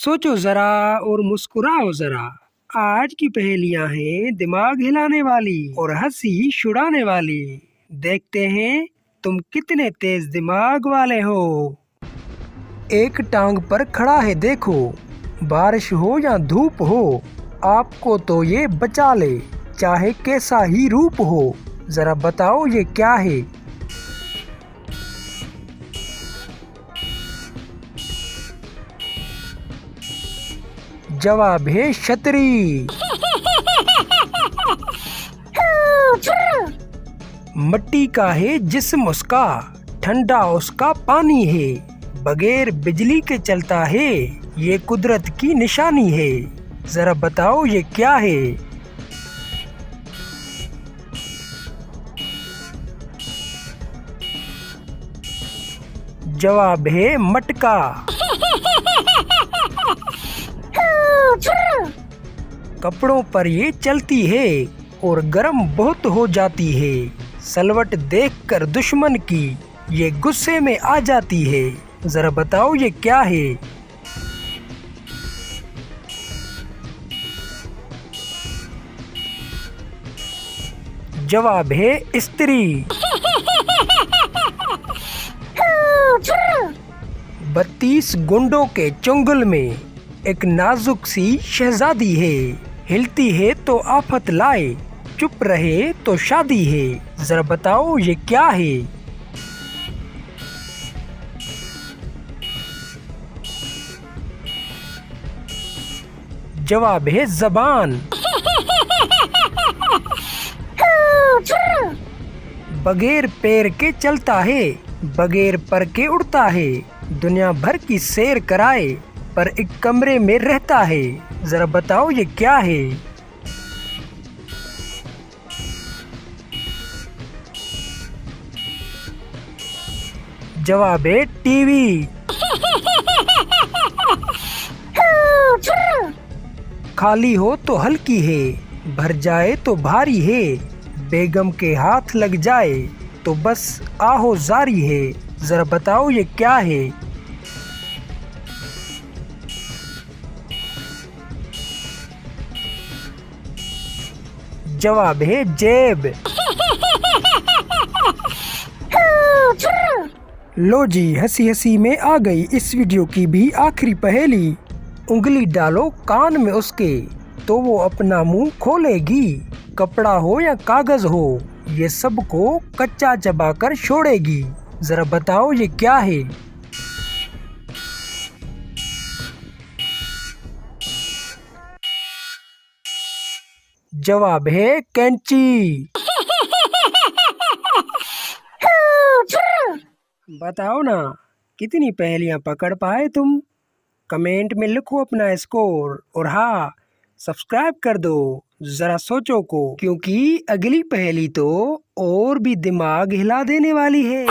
सोचो जरा और मुस्कुराओ जरा। आज की पहेलियां हैं दिमाग हिलाने वाली और हंसी छुड़ाने वाली। देखते हैं तुम कितने तेज दिमाग वाले हो। एक टांग पर खड़ा है देखो, बारिश हो या धूप हो, आपको तो ये बचा ले, चाहे कैसा ही रूप हो। जरा बताओ ये क्या है? जवाब है छतरी। मिट्टी का है जिस्म उसका, ठंडा उसका पानी है, बगैर बिजली के चलता है, ये कुदरत की निशानी है। जरा बताओ ये क्या है? जवाब है मटका। कपड़ों पर ये चलती है और गर्म बहुत हो जाती है, सलवट देखकर दुश्मन की ये गुस्से में आ जाती है। जरा बताओ ये क्या है? जवाब है स्त्री। 32 गुंडों के चुंगल में एक नाजुक सी शहजादी है, हिलती है तो आफत लाए, चुप रहे तो शादी है। जरा बताओ ये क्या है? जवाब है जबान। बगैर पैर के चलता है, बगैर पर के उड़ता है, दुनिया भर की सैर कराए, पर एक कमरे में रहता है। जरा बताओ ये क्या है? जवाब है टीवी। खाली हो तो हल्की है, भर जाए तो भारी है, बेगम के हाथ लग जाए तो बस आहो जारी है। जरा बताओ ये क्या है? जवाब है जेब। लो जी, हंसी हंसी में आ गई इस वीडियो की भी आखिरी पहेली। उंगली डालो कान में उसके तो वो अपना मुंह खोलेगी, कपड़ा हो या कागज हो, ये सबको कच्चा चबाकर छोड़ेगी। जरा बताओ ये क्या है? जवाब है कैंची। बताओ ना, कितनी पहेलियां पकड़ पाए तुम? कमेंट में लिखो अपना स्कोर, और हाँ, सब्सक्राइब कर दो जरा सोचो को, क्योंकि अगली पहेली तो और भी दिमाग हिला देने वाली है।